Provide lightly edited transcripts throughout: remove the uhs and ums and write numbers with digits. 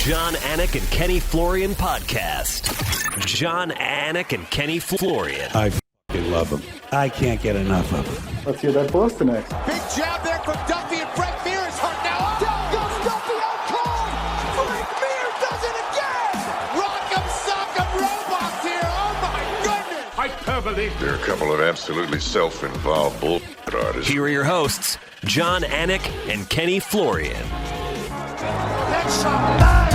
John, Anik, and Kenny Florian podcast. John, Anik, and Kenny Florian. I f***ing love them. I can't get enough of them. Let's hear that Boston next. Big jab there from Duffy, and Frank Mir is hurt now. Down goes Duffy, out cold. Frank Mir does it again. Rock'em sock'em robots here. Oh my goodness. Hyperbole. There are a couple of absolutely self-involved bull artists. Here are your hosts, John, Anik, and Kenny Florian. Headshot.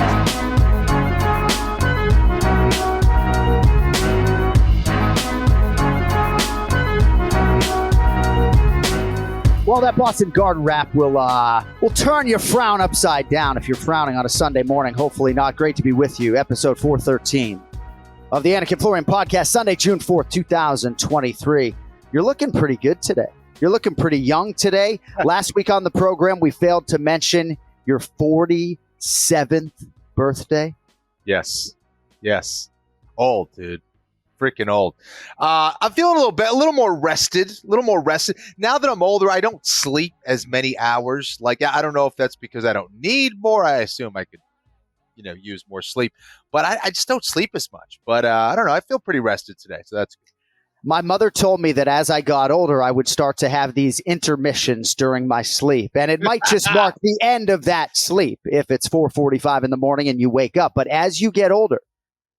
Well, that Boston Garden wrap will turn your frown upside down if you're frowning on a Sunday morning. Hopefully not. Great to be with you. Episode 413 of the Anik and Florian podcast, Sunday, June 4th, 2023. You're looking pretty good today. You're looking pretty young today. Last week on the program, we failed to mention your 47th birthday. Yes. Old, dude. Freaking old. I'm feeling a little more rested. Now that I'm older, I don't sleep as many hours. Like, I don't know if that's because I don't need more. I assume I could, use more sleep. But I just don't sleep as much. But I don't know. I feel pretty rested today, so that's good. My mother told me that as I got older, I would start to have these intermissions during my sleep. And it might just mark the end of that sleep if it's 4:45 in the morning and you wake up. But as you get older,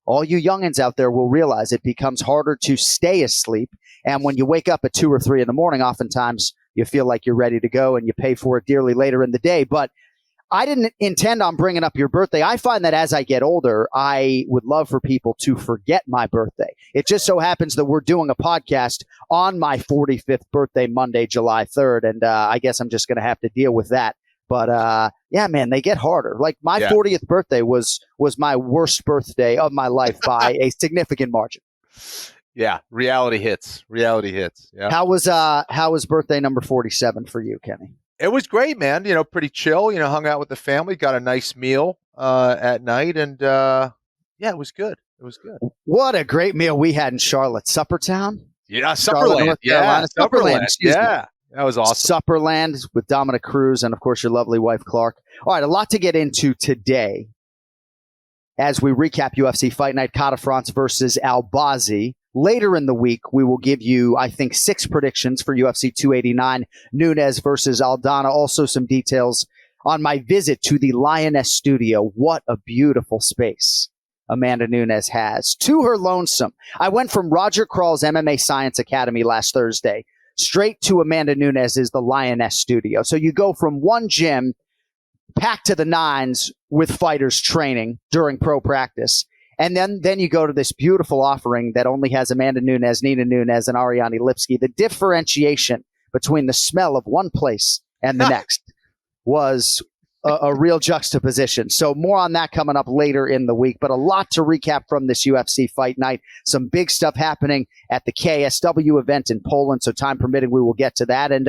all you youngins out there will realize it becomes harder to stay asleep. And when you wake up at 2 or 3 in the morning, oftentimes you feel like you're ready to go and you pay for it dearly later in the day. But I didn't intend on bringing up your birthday. I find that as I get older, I would love for people to forget my birthday. It just so happens that we're doing a podcast on my 45th birthday, Monday, July 3rd. And I guess I'm just going to have to deal with that. But yeah, man, they get harder. Like my 40th birthday was my worst birthday of my life by a significant margin. Yeah, reality hits. Yeah. How was birthday number 47 for you, Kenny? It was great, man. Pretty chill. Hung out with the family, got a nice meal at night, and it was good. What a great meal we had in Charlotte, Suppertown. Yeah, Supperland. Supperland. Yeah. That was awesome. Supperland with Dominic Cruz and, of course, your lovely wife, Clark. All right, a lot to get into today as we recap UFC Fight Night, Kata France versus Albazi. Later in the week, we will give you, I think, 6 predictions for UFC 289, Nuñes versus Aldana. Also some details on my visit to the Lioness Studio. What a beautiful space Amanda Nuñes has. To her lonesome. I went from Roger Crawl's MMA Science Academy last Thursday straight to Amanda Nuñes' the Lioness Studio. So you go from one gym packed to the nines with fighters training during pro practice. And then you go to this beautiful offering that only has Amanda Nuñes, Nina Nuñes, and Ariane Lipski. The differentiation between the smell of one place and the next was a real juxtaposition. So more on that coming up later in the week, but a lot to recap from this UFC Fight Night. Some big stuff happening at the KSW event in Poland. So time permitting, we will get to that. And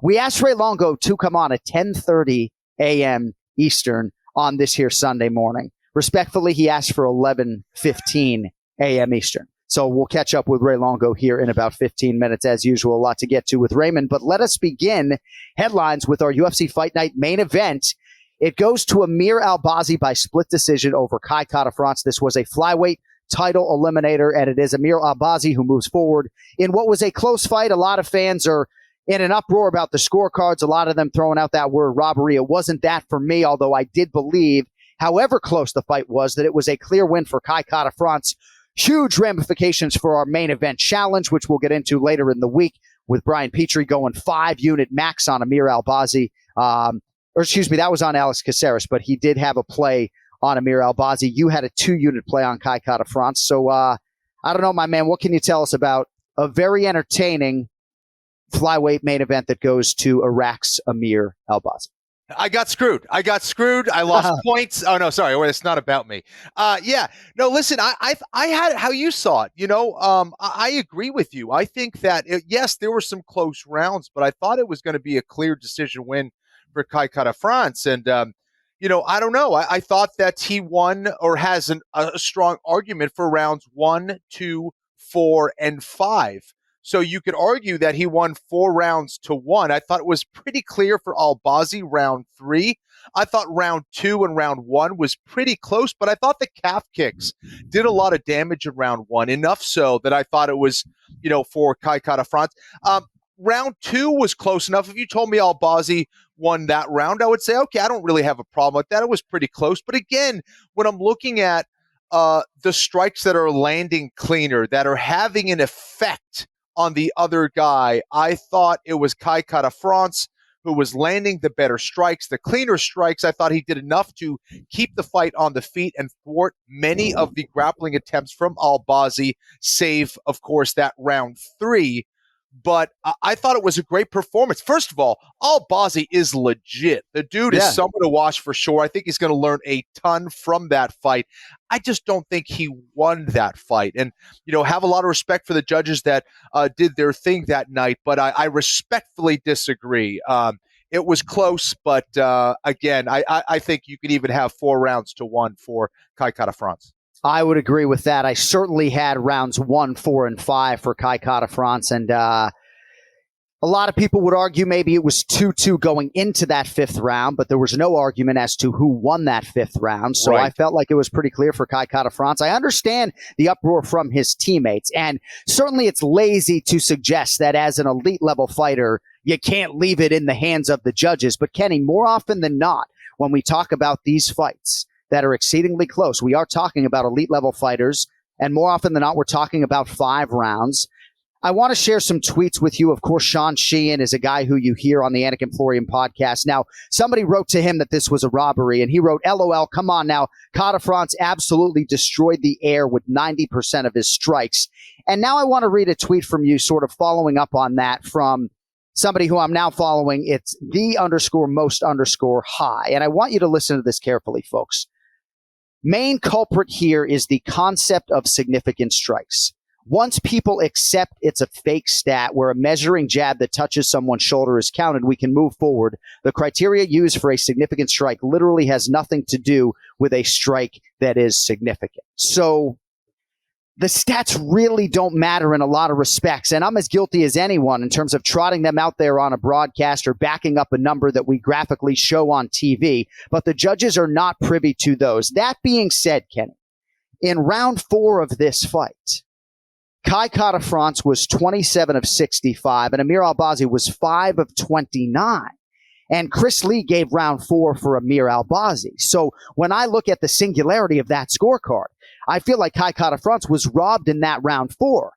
we asked Ray Longo to come on at 10:30 a.m. Eastern on this here Sunday morning. Respectfully, he asked for 11:15 a.m. Eastern. So we'll catch up with Ray Longo here in about 15 minutes. As usual, a lot to get to with Raymond. But let us begin headlines with our UFC Fight Night main event. It goes to Amir Albazi by split decision over Kai Kata France. This was a flyweight title eliminator, and it is Amir Albazi who moves forward in what was a close fight. A lot of fans are in an uproar about the scorecards, a lot of them throwing out that word robbery. It wasn't that for me, although I did believe, however close the fight was, that it was a clear win for Kai Kata France. Huge ramifications for our main event challenge, which we'll get into later in the week, with Brian Petrie going 5-unit max on Amir Albazi. That was on Alex Caceres, but he did have a play on Amir Albazi. You had a 2-unit play on Kai Kata France. So I don't know, my man, what can you tell us about a very entertaining flyweight main event that goes to Iraq's Amir Albazi? I got screwed. I lost points. Oh, no, sorry. It's not about me. No, listen, I had how you saw it. I agree with you. I think that, yes, there were some close rounds, but I thought it was going to be a clear decision win for Kai Kata France. And, I don't know. I thought that he won or has a strong argument for rounds 1, 2, 4, and 5. So you could argue that he won 4-1. I thought it was pretty clear for Albazi round 3. I thought round 2 and round 1 was pretty close, but I thought the calf kicks did a lot of damage in round 1, enough so that I thought it was, for Kai Kara-France. Round 2 was close enough. If you told me Albazi won that round, I would say, okay, I don't really have a problem with that. It was pretty close. But again, when I'm looking at the strikes that are landing cleaner, that are having an effect on the other guy, I thought it was Kai Kara-France who was landing the better strikes, the cleaner strikes. I thought he did enough to keep the fight on the feet and thwart many of the grappling attempts from Albazi, save, of course, that round 3. But I thought it was a great performance. First of all, Albazi is legit. The dude is someone to watch for sure. I think he's going to learn a ton from that fight. I just don't think he won that fight. And, have a lot of respect for the judges that did their thing that night. But I respectfully disagree. It was close, but again, I think you could even have 4-1 for Kai Kara-France. I would agree with that. I certainly had rounds 1, 4, and 5 for Kai Kara-France, and a lot of people would argue maybe it was 2-2 going into that 5th round, but there was no argument as to who won that 5th round. So I felt like it was pretty clear for Kai Kara-France. I understand the uproar from his teammates, and certainly it's lazy to suggest that as an elite level fighter, you can't leave it in the hands of the judges. But Kenny, more often than not, when we talk about these fights that are exceedingly close, we are talking about elite level fighters, and more often than not, we're talking about 5 rounds. I want to share some tweets with you. Of course, Sean Sheehan is a guy who you hear on the Anik and Florian podcast. Now, somebody wrote to him that this was a robbery, and he wrote, LOL, come on now. Kara-France absolutely destroyed the air with 90% of his strikes. And now I want to read a tweet from you sort of following up on that from somebody who I'm now following. It's the_most_high. And I want you to listen to this carefully, folks. Main culprit here is the concept of significant strikes. Once people accept it's a fake stat where a measuring jab that touches someone's shoulder is counted, we can move forward. The criteria used for a significant strike literally has nothing to do with a strike that is significant. So the stats really don't matter in a lot of respects, and I'm as guilty as anyone in terms of trotting them out there on a broadcast or backing up a number that we graphically show on TV, but the judges are not privy to those. That being said, Kenny, in round 4 of this fight, Kai Kara-France was 27 of 65, and Amir Albazi was 5 of 29. And Chris Lee gave round 4 for Amir Albazi. So when I look at the singularity of that scorecard, I feel like Kai Kara-France was robbed in that round 4.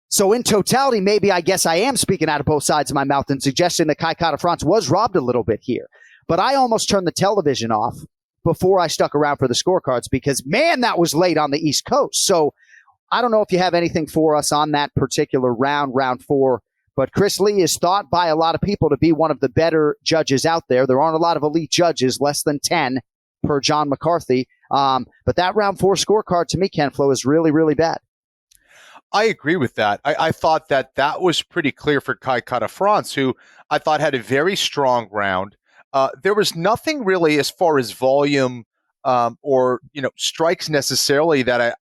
So in totality, maybe I guess I am speaking out of both sides of my mouth and suggesting that Kai Kara-France was robbed a little bit here. But I almost turned the television off before I stuck around for the scorecards because, man, that was late on the East Coast. So I don't know if you have anything for us on that particular round 4. But Chris Lee is thought by a lot of people to be one of the better judges out there. There aren't a lot of elite judges, less than 10 per John McCarthy. But that round 4 scorecard to me, Ken Flo, is really, really bad. I agree with that. I thought that was pretty clear for Kai Kara-France, who I thought had a very strong round. There was nothing really as far as volume or strikes necessarily that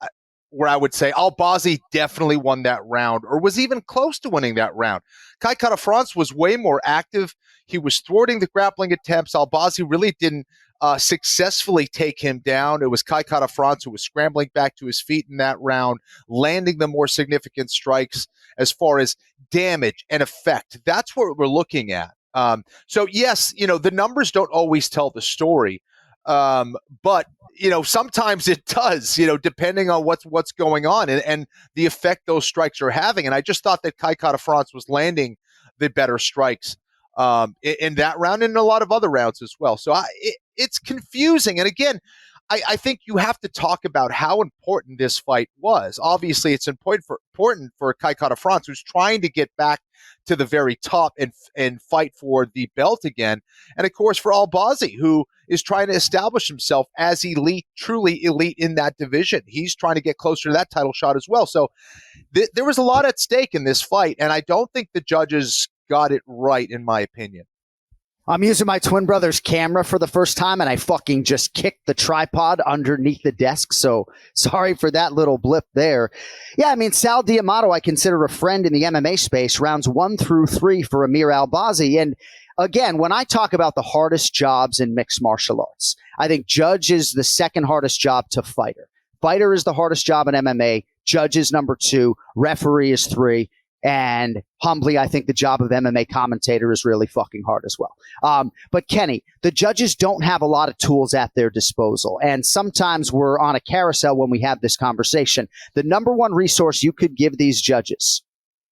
where I would say Albazi definitely won that round or was even close to winning that round. Kai Kara-France was way more active. He was thwarting the grappling attempts. Albazi really didn't successfully take him down. It was Kai Kara-France who was scrambling back to his feet in that round, landing the more significant strikes as far as damage and effect. That's what we're looking at. So yes, the numbers don't always tell the story, but sometimes it does, depending on what's going on and the effect those strikes are having. And I just thought that Kai Kara-France was landing the better strikes in that round and in a lot of other rounds as well. So it's confusing. And again, I think you have to talk about how important this fight was. Obviously, it's important for Kai Kara-France, who's trying to get back to the very top and fight for the belt again. And of course, for Albazi, who is trying to establish himself as elite, truly elite in that division. He's trying to get closer to that title shot as well. So there was a lot at stake in this fight, and I don't think the judges got it right, in my opinion. I'm using my twin brother's camera for the first time, and I fucking just kicked the tripod underneath the desk. So sorry for that little blip there. Yeah, I mean, Sal D'Amato, I consider a friend in the MMA space, rounds 1 through 3 for Amir Albazi. And again, when I talk about the hardest jobs in mixed martial arts, I think judge is the second hardest job to fighter. Fighter is the hardest job in MMA. Judge is number 2. Referee is 3. And humbly, I think the job of MMA commentator is really fucking hard as well. But Kenny, the judges don't have a lot of tools at their disposal. And sometimes we're on a carousel when we have this conversation. The number one resource you could give these judges,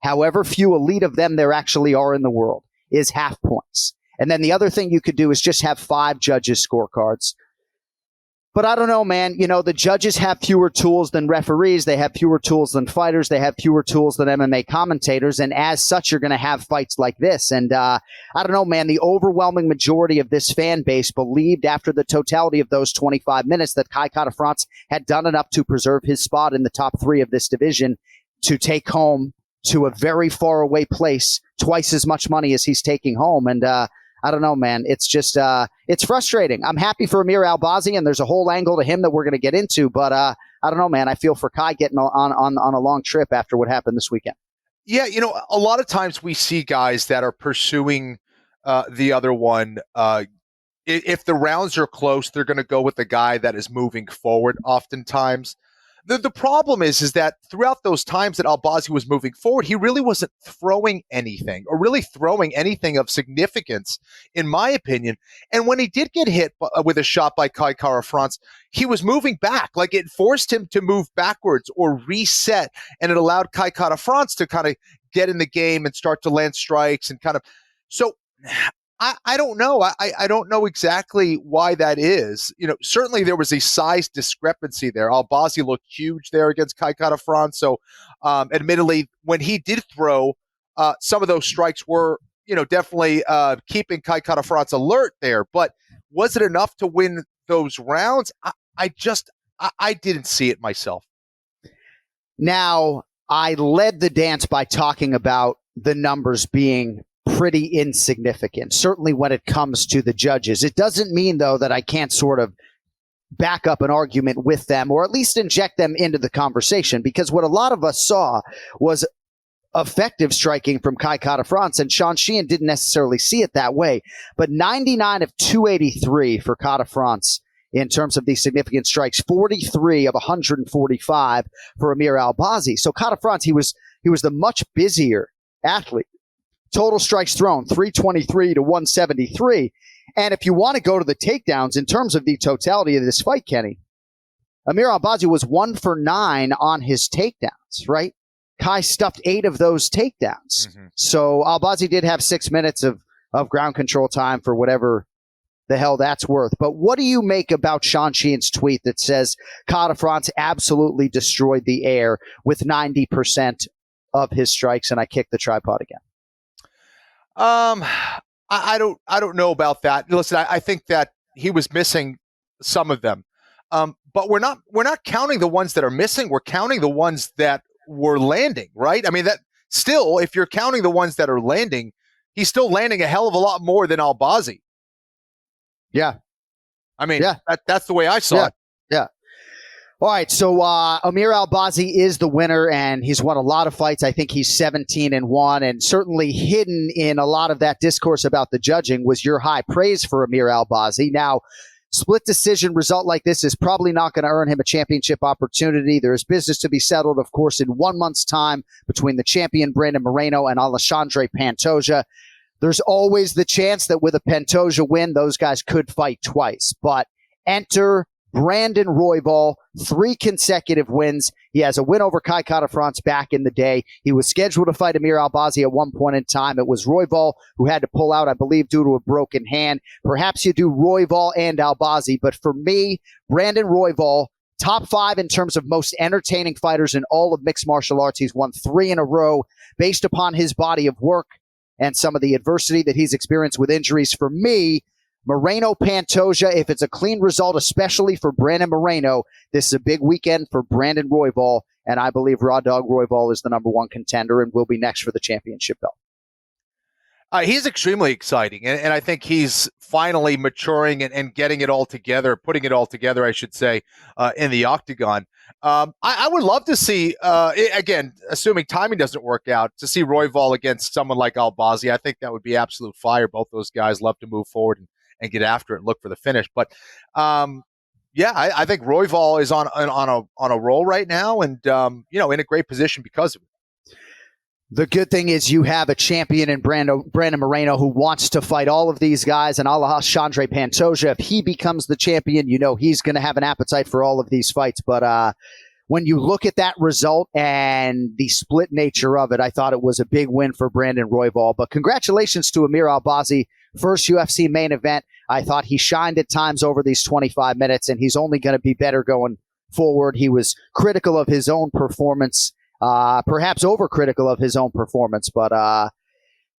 however few elite of them there actually are in the world, is half points. And then the other thing you could do is just have 5 judges' scorecards. But I don't know, man. You know, the judges have fewer tools than referees. They have fewer tools than fighters. They have fewer tools than MMA commentators. And as such, you're going to have fights like this. And I don't know, man. The overwhelming majority of this fan base believed after the totality of those 25 minutes that Kai Kara-France had done enough to preserve his spot in the top 3 of this division to take home to a very far away place twice as much money as he's taking home. And I don't know, man. It's just, it's frustrating. I'm happy for Amir Albazi, and there's a whole angle to him that we're going to get into. But I don't know, man. I feel for Kai getting on a long trip after what happened this weekend. Yeah, you know, a lot of times we see guys that are pursuing the other one. If the rounds are close, they're going to go with the guy that is moving forward oftentimes. The problem is that throughout those times that Albazi was moving forward, he really wasn't throwing anything or really throwing anything of significance, in my opinion. And when he did get hit with a shot by Kai Kara-France, he was moving back. Like, it forced him to move backwards or reset, and it allowed Kai Kara-France to kind of get in the game and start to land strikes and kind of. So I don't know. I don't know exactly why that is. You know, certainly there was a size discrepancy there. Albazi looked huge there against Kai Kara-France. So, admittedly, when he did throw, some of those strikes were, you know, definitely keeping Kai Kara-France alert there. But was it enough to win those rounds? I didn't see it myself. Now, I led the dance by talking about the numbers being pretty insignificant, certainly when it comes to the judges. It doesn't mean, though, that I can't sort of back up an argument with them or at least inject them into the conversation, because what a lot of us saw was effective striking from Kai Kara-France, and Sean Sheehan didn't necessarily see it that way. But 99 of 283 for Kara-France in terms of these significant strikes, 43 of 145 for Amir Albazi. So Kara-France, he was the much busier athlete. Total strikes thrown, 323 to 173. And if you want to go to the takedowns in terms of the totality of this fight, Kenny, Amir Albazi was 1 for 9 on his takedowns, right? Kai stuffed 8 of those takedowns. Mm-hmm. So Albazi did have 6 minutes of ground control time for whatever the hell that's worth. But what do you make about Sean Sheehan's tweet that says Kara-France absolutely destroyed the air with 90% of his strikes, and I kicked the tripod again? I don't know about that. Listen, I think that he was missing some of them. But we're not counting the ones that are missing. We're counting the ones that were landing, right? I mean, that still, if you're counting the ones that are landing, he's still landing a hell of a lot more than Albazi. Yeah. I mean, that's the way I saw it. Yeah. All right, so Amir Albazi is the winner, and he's won a lot of fights. I think he's 17-1, and certainly hidden in a lot of that discourse about the judging was your high praise for Amir Albazi. Now, split decision result like this is probably not going to earn him a championship opportunity. There is business to be settled, of course, in 1 month's time between the champion Brandon Moreno and Alexandre Pantoja. There's always the chance that with a Pantoja win, those guys could fight twice. But enter Brandon Royval, 3 consecutive wins. He has a win over Kai Kara-France back in the day. He was scheduled to fight Amir Albazi at one point in time. It was Royval who had to pull out, I believe, due to a broken hand. Perhaps you do Royval and Albazi, but for me, Brandon Royval, top 5 in terms of most entertaining fighters in all of mixed martial arts. He's won 3 in a row based upon his body of work and some of the adversity that he's experienced with injuries. For me, Moreno Pantoja, if it's a clean result, especially for Brandon Moreno, this is a big weekend for Brandon Royval, and I believe Raw Dog Royval is the number 1 contender and will be next for the championship belt. He's extremely exciting, and I think he's finally maturing and getting it all together, putting it all together, I should say, in the octagon. I would love to see, again, assuming timing doesn't work out, to see Royval against someone like Albazi. I think that would be absolute fire. Both those guys love to move forward and get after it and look for the finish. But I think Royval is on a roll right now, and in a great position because of it. The good thing is you have a champion in Brandon Moreno who wants to fight all of these guys, and Alexandre Pantoja, if he becomes the champion, he's going to have an appetite for all of these fights. But when you look at that result and the split nature of it, I thought it was a big win for Brandon Royval. But congratulations to Amir Albazi, first UFC main event. I thought he shined at times over these 25 minutes, and he's only going to be better going forward. He was critical of his own performance. Perhaps overcritical of his own performance, but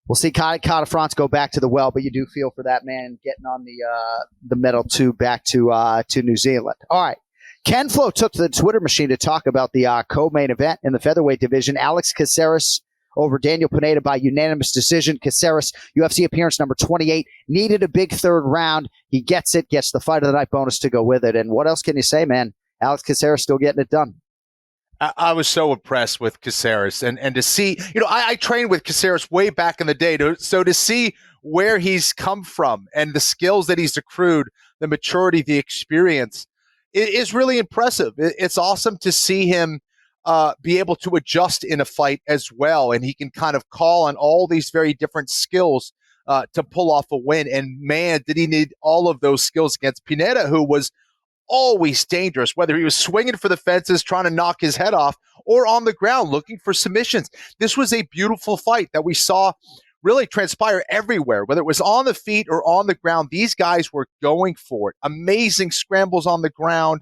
we'll see Carter France go back to the well. But you do feel for that man getting on the metal tube back to New Zealand. All right, Ken Flo took to the Twitter machine to talk about the co-main event in the featherweight division. Alex Caceres over Daniel Pineda by unanimous decision. Caceres, UFC appearance number 28, needed a big third round. He gets it, gets the fight of the night bonus to go with it. And what else can you say, man? Alex Caceres still getting it done. I was so impressed with Caceres, and to see, I trained with Caceres way back in the day, so to see where he's come from and the skills that he's accrued, the maturity, the experience, is really impressive. It's awesome to see him be able to adjust in a fight as well, and he can kind of call on all these very different skills to pull off a win. And man, did he need all of those skills against Pineda, who was always dangerous, whether he was swinging for the fences, trying to knock his head off, or on the ground looking for submissions. This was a beautiful fight that we saw really transpire everywhere, whether it was on the feet or on the ground. These guys were going for it. Amazing scrambles on the ground,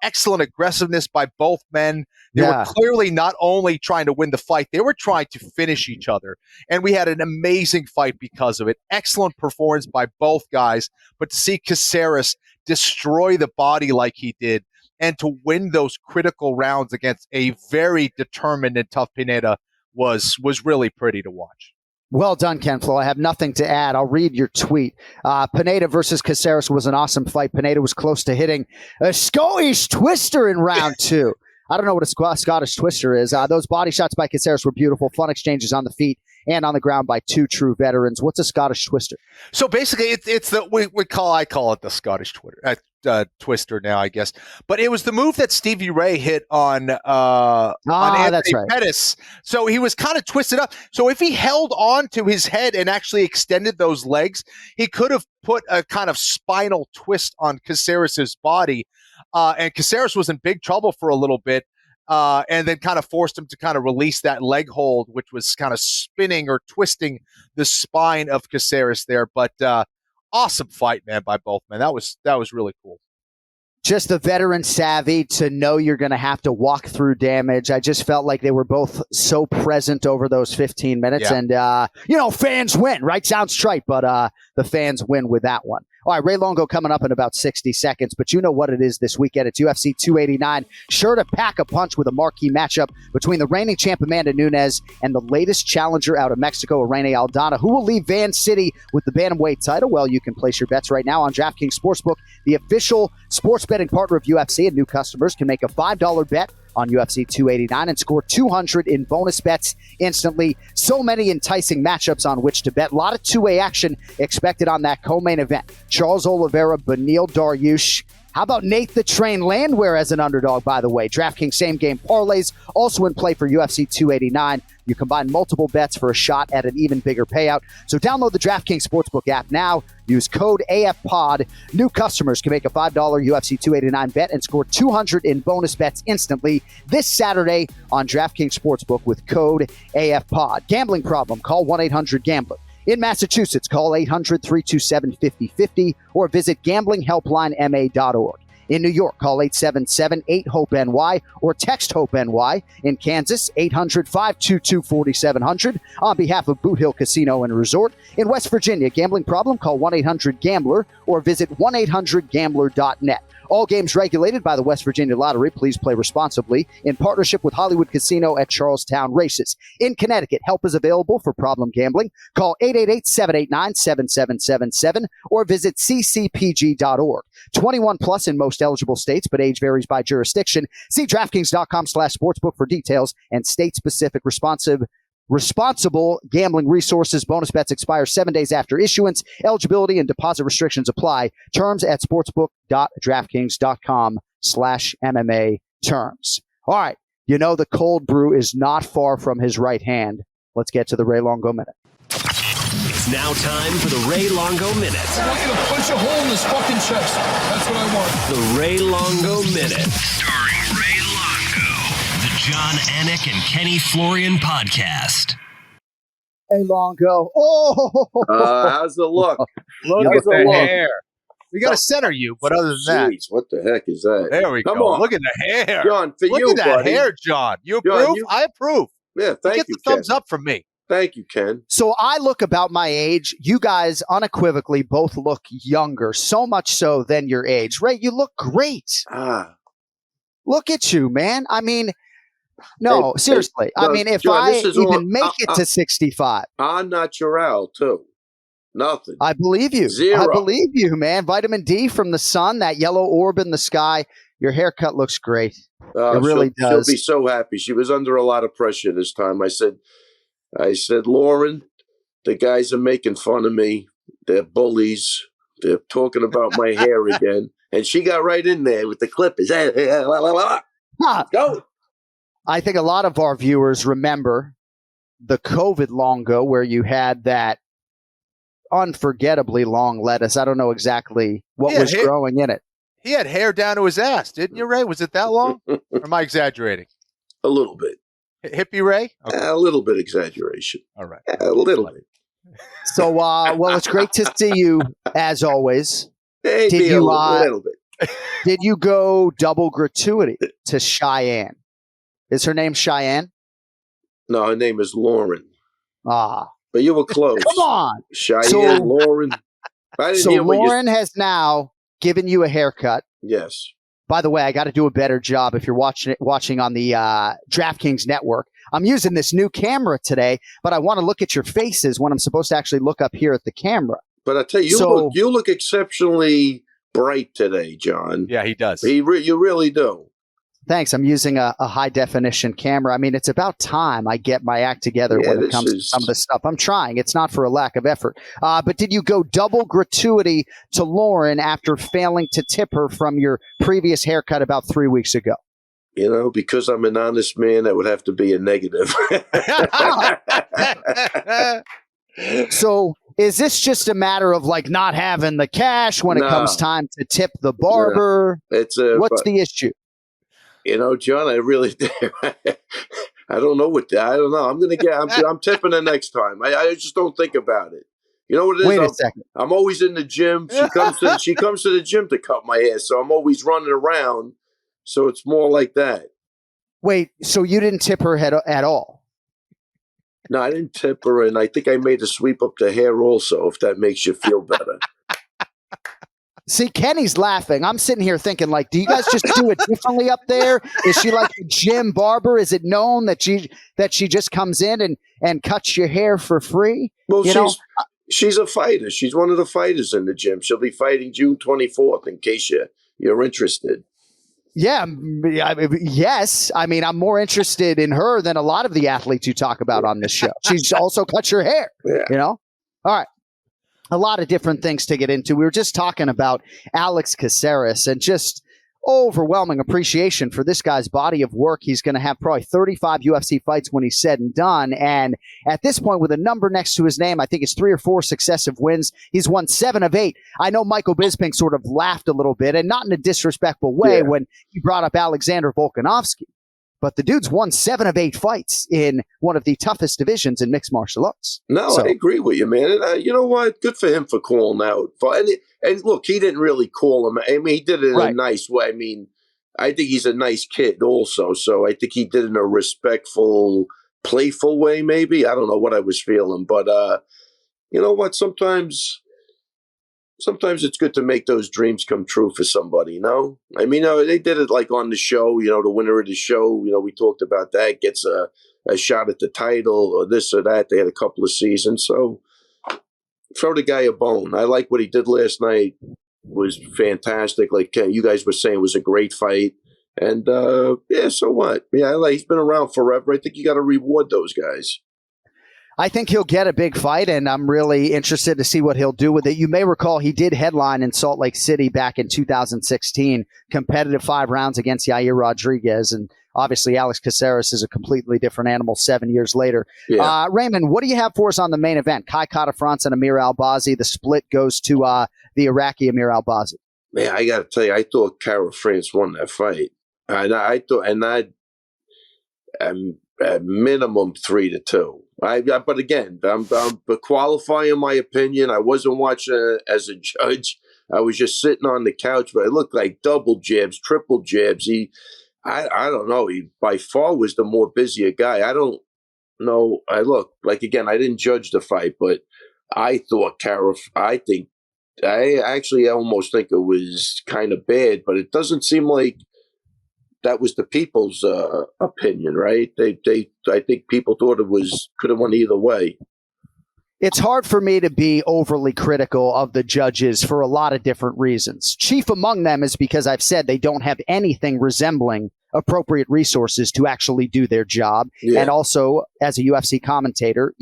excellent aggressiveness by both men. They were clearly not only trying to win the fight, they were trying to finish each other. And we had an amazing fight because of it. Excellent performance by both guys. But to see Caceres destroy the body like he did, and to win those critical rounds against a very determined and tough Pineda was really pretty to watch. Well done, Ken Flo. I have nothing to add. I'll read your tweet. Pineda versus Caceres was an awesome fight. Pineda was close to hitting a Scottish twister in round 2. I don't know what a Scottish twister is. Those body shots by Caceres were beautiful. Fun exchanges on the feet and on the ground by two true veterans. What's a Scottish twister? So basically, it's the I call it the Scottish twister now, I guess. But it was the move that Stevie Ray hit on Anthony Pettis. So he was kind of twisted up. So if he held on to his head and actually extended those legs, he could have put a kind of spinal twist on Caceres' body. And Caceres was in big trouble for a little bit. And then kind of forced him to kind of release that leg hold, which was kind of spinning or twisting the spine of Caceres there. But awesome fight, man, by both men. That was really cool. Just the veteran savvy to know you're going to have to walk through damage. I just felt like they were both so present over those 15 minutes. Yeah. And, fans win, right? Sounds trite, but the fans win with that one. All right, Ray Longo coming up in about 60 seconds, but you know what it is this weekend. It's UFC 289. Sure to pack a punch with a marquee matchup between the reigning champ Amanda Nuñes and the latest challenger out of Mexico, Irene Aldana. Who will leave Van City with the bantamweight title? Well, you can place your bets right now on DraftKings Sportsbook, the official sports betting partner of UFC, and new customers can make a $5 bet on UFC 289 and score $200 in bonus bets instantly. So many enticing matchups on which to bet. A lot of two-way action expected on that co-main event. Charles Oliveira, Beneil Dariush. How about Nate the Train Landwehr as an underdog, by the way? DraftKings same-game parlays also in play for UFC 289. You combine multiple bets for a shot at an even bigger payout. So download the DraftKings Sportsbook app now. Use code AFPOD. New customers can make a $5 UFC 289 bet and score $200 in bonus bets instantly this Saturday on DraftKings Sportsbook with code AFPOD. Gambling problem? Call 1-800-GAMBLER. In Massachusetts, call 800-327-5050 or visit gamblinghelplinema.org. In New York, call 877-8-HOPE-NY or text HOPE-NY. In Kansas, 800-522-4700 on behalf of Boot Hill Casino and Resort. In West Virginia, gambling problem? Call 1-800-GAMBLER or visit 1-800-GAMBLER.net. All games regulated by the West Virginia Lottery. Please play responsibly in partnership with Hollywood Casino at Charlestown Races. In Connecticut, help is available for problem gambling. Call 888-789-7777 or visit ccpg.org. 21 plus in most eligible states, but age varies by jurisdiction. See DraftKings.com/sportsbook for details and state-specific responsible gambling resources. Bonus bets expire 7 days after issuance. Eligibility and deposit restrictions apply. Terms at sportsbook.draftkings.com/MMA terms. All right. You know, the cold brew is not far from his right hand. Let's get to the Ray Longo Minute. It's now time for the Ray Longo Minute. I want you to punch a hole in his fucking chest. That's what I want. The Ray Longo Minute. Starring Ray Longo. The John Anik and Kenny Florian Podcast. Hey, Longo. Oh! How's the look? Look How's at the the look? hair. We got to center you, but other than that, Jeez, what the heck is that? there we Come go. on. Look at the hair. John, for Look you, at that buddy. hair, John. You John, approve? you- I approve. Yeah, thank Get you, the thumbs Ken. up from me. Thank you, Ken. So I look about my age. You guys unequivocally both look younger, so much so than your age. Ray, you look great. Look at you, man. I mean, no, Hey, seriously. I mean, if John, I this is even all- make it to 65, I'm natural, too. Nothing. I believe you. Zero. I believe you, man. Vitamin D from the sun, that yellow orb in the sky. Your haircut looks great. It really does. She'll be so happy. She was under a lot of pressure this time. I said, Lauren, the guys are making fun of me. They're bullies. They're talking about my hair again. And she got right in there with the clippers. Huh. Go. I think a lot of our viewers remember the COVID Longo where you had that unforgettably long lettuce. I don't know exactly what was growing in it. He had hair down to his ass, didn't you, Ray? Was it that long? Or am I exaggerating? A little bit. Hippie Ray? Okay. A little bit exaggeration. All right. A little bit. So, well, it's great to see you as always. Maybe Did you, a little bit. Did you go double gratuity to Cheyenne? Is her name Cheyenne? No, her name is Lauren. Ah, But you were close. come on. Cheyenne, Lauren. I didn't So hear what you... Lauren has now given you a haircut. Yes. By the way, I got to do a better job if you're watching on the DraftKings network. I'm using this new camera today, but I want to look at your faces when I'm supposed to actually look up here at the camera. But I tell you, you look exceptionally bright today, John. Yeah, he does. You really do. Thanks. I'm using a high-definition camera. I mean, it's about time I get my act together when it comes to some of this stuff. I'm trying. It's not for a lack of effort. But did you go double gratuity to Lauren after failing to tip her from your previous haircut about 3 weeks ago? You know, because I'm an honest man, that would have to be a negative. So is this just a matter of like not having the cash when it comes time to tip the barber? What's the issue? You know, John, I really I don't know I don't know. I'm tipping her next time. I just don't think about it. You know what it is? Wait a second. I'm always in the gym. She comes to the gym to cut my hair, so I'm always running around. So it's more like that. Wait, so you didn't tip her at all? No, I didn't tip her, and I think I made her sweep up the hair also, if that makes you feel better. See, Kenny's laughing. I'm sitting here thinking, like, do you guys just do it differently up there? Is she like a gym barber? Is it known that she just comes in and cuts your hair for free? Well, she's a fighter. She's one of the fighters in the gym. She'll be fighting June 24th, in case you're interested. Yeah, yes. I mean, I'm more interested in her than a lot of the athletes you talk about on this show. She's also cuts your hair, you know? All right. A lot of different things to get into. We were just talking about Alex Caceres and just overwhelming appreciation for this guy's body of work. He's going to have probably 35 UFC fights when he's said and done. And at this point, with a number next to his name, I think it's 3 or 4 successive wins. He's won 7 of 8. I know Michael Bisping sort of laughed a little bit, and not in a disrespectful way, when he brought up Alexander Volkanovski. but the dude's won 7 of 8 fights in one of the toughest divisions in mixed martial arts. No, I agree with you, man. And you know what? Good for him for calling out. And look, he didn't really call him. I mean, he did it in a nice way. I mean, I think he's a nice kid also. So I think he did it in a respectful, playful way, maybe. I don't know what I was feeling. But you know what? Sometimes it's good to make those dreams come true for somebody, you know? I mean, they did it like on the show, the winner of the show, we talked about that, gets a shot at the title or this or that. They had a couple of seasons. So throw the guy a bone. I like what he did last night. Was fantastic. Like you guys were saying, it was a great fight. And, so what? Yeah, he's been around forever. I think you got to reward those guys. I think he'll get a big fight, and I'm really interested to see what he'll do with it. You may recall he did headline in Salt Lake City back in 2016, competitive 5 rounds against Yair Rodriguez, and obviously Alex Caceres is a completely different animal 7 years later. Yeah. Raymond, what do you have for us on the main event? Kai Kara-France and Amir Albazi. The split goes to the Iraqi Amir Albazi. Man, I got to tell you, I thought Kara-France won that fight. And I thought, at minimum 3-2. But again, I'm qualifying my opinion. I wasn't watching it as a judge. I was just sitting on the couch, but it looked like double jabs, triple jabs. I don't know. He by far was the more busier guy. I don't know. I didn't judge the fight, but I thought I actually almost think it was kind of bad, but it doesn't seem like that was the people's opinion, right? I think people thought could have won either way. It's hard for me to be overly critical of the judges for a lot of different reasons. Chief among them is because I've said they don't have anything resembling appropriate resources to actually do their job. Yeah. And also, as a UFC commentator,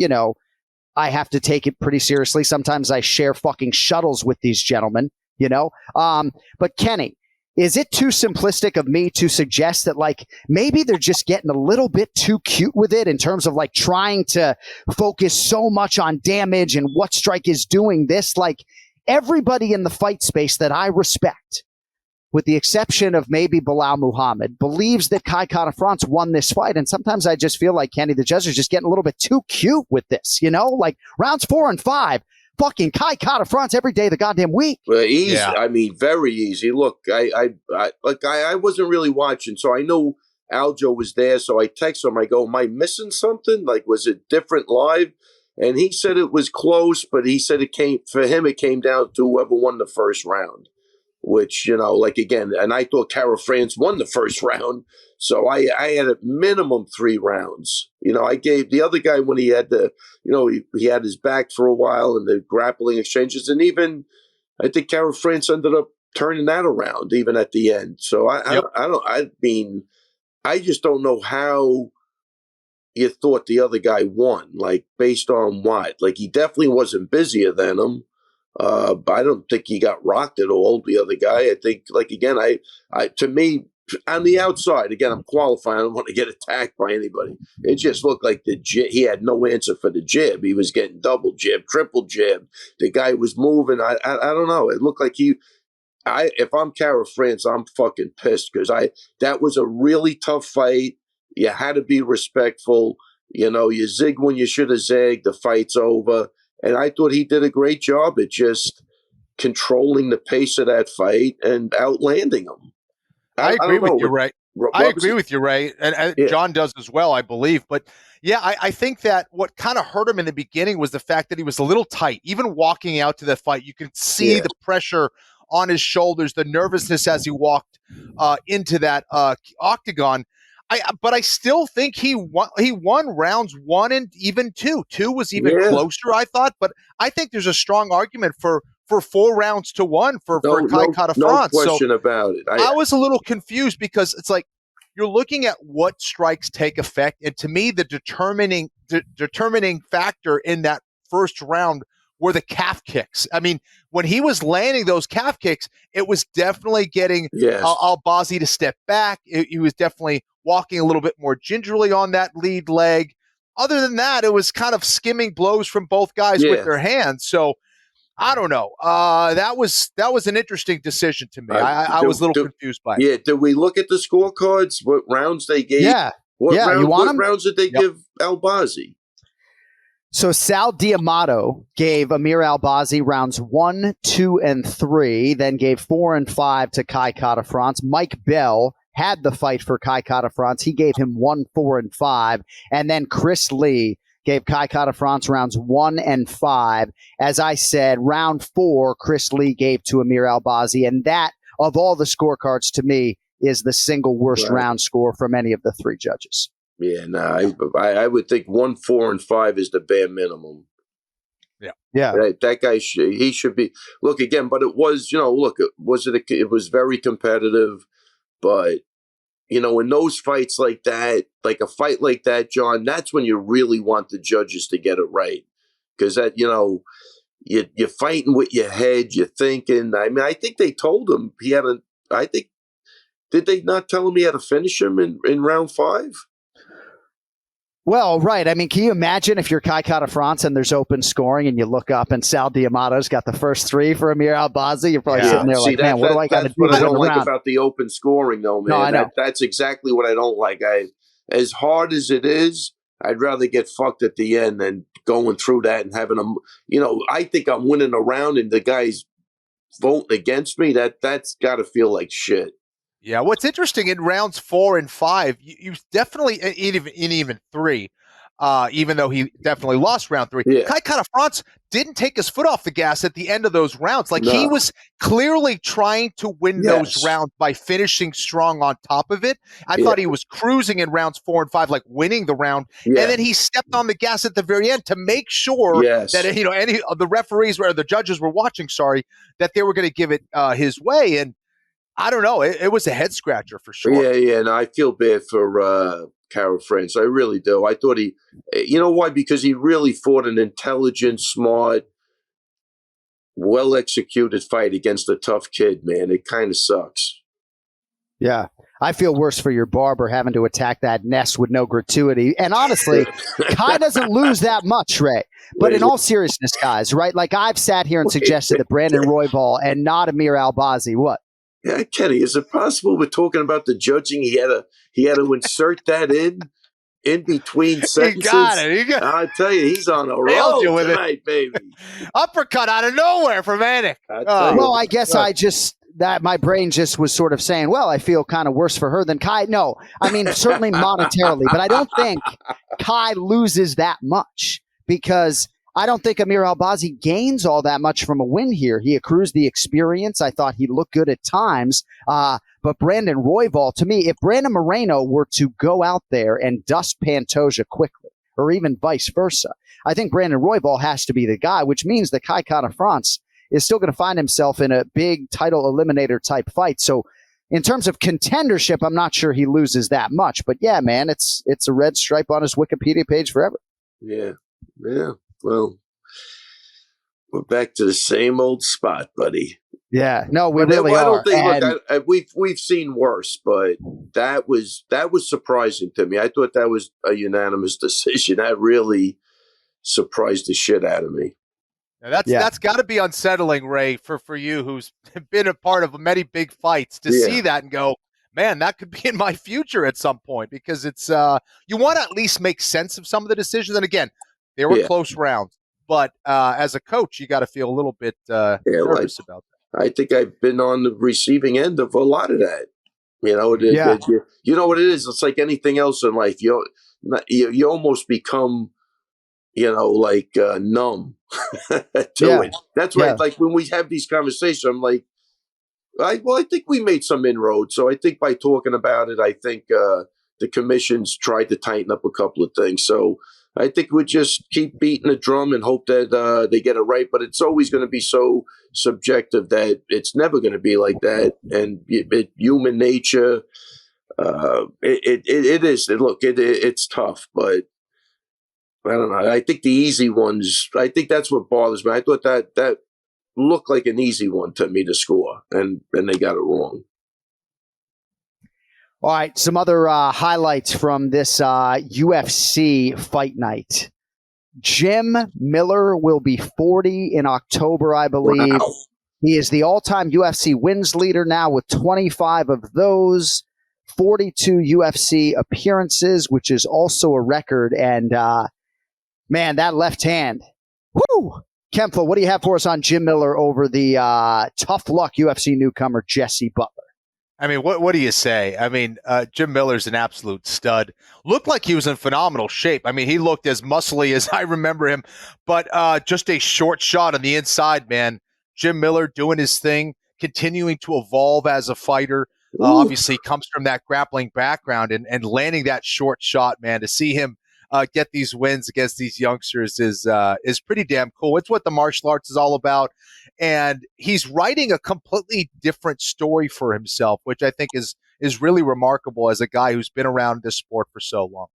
I have to take it pretty seriously. Sometimes I share fucking shuttles with these gentlemen, But Kenny, is it too simplistic of me to suggest that maybe they're just getting a little bit too cute with it in terms of trying to focus so much on damage and what strike is doing this? Everybody in the fight space that I respect, with the exception of maybe Bilal Muhammad, believes that Kai Kara-France won this fight. And sometimes I just feel like, Kenny, the judges are just getting a little bit too cute with this, rounds 4 and 5. Fucking Kai Kara-France every day of the goddamn week. Well, easy. Yeah. I mean, very easy. Look, I wasn't really watching, so I know Aljo was there. So I text him. I go, "Am I missing something? Was it different live?" And he said it was close, but he said it came down to whoever won the first round. Which again, and I thought Kara-France won the first round. So I had a minimum 3 rounds. I gave the other guy when he had he had his back for a while and the grappling exchanges. And even I think Kara-France ended up turning that around even at the end. So I just don't know how you thought the other guy won, based on what? He definitely wasn't busier than him. But I don't think he got rocked at all. The other guy, I think, again, to me, on the outside, again, I'm qualifying. I don't want to get attacked by anybody. It just looked like he had no answer for the jab. He was getting double jab, triple jab. The guy was moving. I don't know. It looked like if I'm Kara-France, I'm fucking pissed because that was a really tough fight. You had to be respectful. You zig when you should have zagged. The fight's over. And I thought he did a great job at just controlling the pace of that fight and outlanding him. I agree with you, Ray. I agree with you, Ray. And yeah. John does as well, I believe. But yeah, I think that what kind of hurt him in the beginning was the fact that he was a little tight. Even walking out to the fight, you could see the pressure on his shoulders, the nervousness as he walked into that octagon. But I still think he won rounds 1 and even 2. 2 was even closer, I thought. But I think there's a strong argument for 4 rounds to 1 for Kai Kara-France. No question about it. I was a little confused because it's you're looking at what strikes take effect. And to me, the determining factor in that first round were the calf kicks. I mean, when he was landing those calf kicks, it was definitely getting Albazi to step back. He was definitely walking a little bit more gingerly on that lead leg. Other than that, it was kind of skimming blows from both guys with their hands. So I don't know. That was an interesting decision to me. I was a little confused by it. Yeah. Did we look at the scorecards? What rounds they gave? Yeah. What them? rounds did they give Albazi? So Sal D'Amato gave Amir Albazi rounds 1, 2, and 3, then gave 4 and 5 to Kai Kara-France. Mike Bell had the fight for Kai Kara-France. He gave him 1, 4, and 5. And then Chris Lee gave Kai Kara-France rounds 1 and 5. As I said, round 4, Chris Lee gave to Amir Albazi. And that, of all the scorecards to me, is the single worst round score from any of the 3 judges. Yeah, I would think 1, 4, and 5 is the bare minimum. Yeah. That guy he should be. Look again, but it was it was very competitive, but in those fights like that, like a fight like that, John, that's when you really want the judges to get it right, because that you're fighting with your head, you're thinking. I mean, I think they told him he had a. I think did they not tell him he had to finish him in round 5? Well, right. I mean, can you imagine if you're Kai Kara-France and there's open scoring and you look up and Sal D'Amato's got the first 3 for Amir Albazi? You're probably sitting there man, what do I got to do? What I don't like about the open scoring, though, man. No, I know. That's exactly what I don't like. As hard as it is, I'd rather get fucked at the end than going through that and having them. I think I'm winning a round and the guy's voting against me. That's got to feel like shit. Yeah, what's interesting in rounds 4 and 5, you definitely even 3, even though he definitely lost round 3. Yeah. Kai Kara-France didn't take his foot off the gas at the end of those rounds. He was clearly trying to win those rounds by finishing strong on top of it. I thought he was cruising in rounds 4 and 5, winning the round, and then he stepped on the gas at the very end to make sure that any of the referees or the judges were watching. That they were going to give it his way. And I don't know. It was a head scratcher for sure. Yeah. And I feel bad for Kara-France. I really do. I thought why? Because he really fought an intelligent, smart, well-executed fight against a tough kid, man. It kind of sucks. Yeah. I feel worse for your barber having to attack that nest with no gratuity. And honestly, Kai doesn't lose that much, Ray. But in all seriousness, guys, right? I've sat here and suggested that Brandon Royval and not Amir Albazi, what? Yeah, Kenny, is it possible we're talking about the judging? He had to insert that in between sentences. He got it. I tell you, he's on a roll tonight, baby. Uppercut out of nowhere from Anik. Well, I guess my brain just was sort of saying, well, I feel kind of worse for her than Kai. No, I mean, certainly monetarily, but I don't think Kai loses that much because I don't think Amir Albazi gains all that much from a win here. He accrues the experience. I thought he looked good at times. But Brandon Royval, to me, if Brandon Moreno were to go out there and dust Pantoja quickly, or even vice versa, I think Brandon Royval has to be the guy, which means that Kai Kara-France is still going to find himself in a big title eliminator type fight. So in terms of contendership, I'm not sure he loses that much. But yeah, man, it's a red stripe on his Wikipedia page forever. Yeah. Well, we're back to the same old spot, buddy. Yeah, no, we really are. I don't think. We've seen worse, but that was surprising to me. I thought that was a unanimous decision. That really surprised the shit out of me. Now that's got to be unsettling, Ray, for you, who's been a part of many big fights, to see that and go, man, that could be in my future at some point, because it's you want to at least make sense of some of the decisions. And again, they were close rounds, but as a coach, you got to feel a little bit nervous about that. I think I've been on the receiving end of a lot of that. You know what it is? It's like anything else in life. You almost become, numb to it. That's right. Like when we have these conversations, I'm like, I think we made some inroads. So I think by talking about it, I think the commission's tried to tighten up a couple of things. So I think we just keep beating the drum and hope that they get it right. But it's always going to be so subjective that it's never going to be like that. And human nature, it is. Look, it's tough, but I don't know. I think the easy ones, I think that's what bothers me. I thought that looked like an easy one to me to score, and they got it wrong. All right, some other highlights from this UFC Fight Night. Jim Miller will be 40 in October, I believe. Wow. He is the all-time UFC wins leader now with 25 of those, 42 UFC appearances, which is also a record. And, man, that left hand. Woo! Kempfel, what do you have for us on Jim Miller over the tough luck UFC newcomer Jesse Butler? I mean, what do you say? I mean, Jim Miller's an absolute stud. Looked like he was in phenomenal shape. I mean, he looked as muscly as I remember him, but just a short shot on the inside, man. Jim Miller doing his thing, continuing to evolve as a fighter. Obviously comes from that grappling background and landing that short shot, man. To see him get these wins against these youngsters is pretty damn cool. It's what the martial arts is all about. And he's writing a completely different story for himself, which I think is really remarkable as a guy who's been around this sport for so long.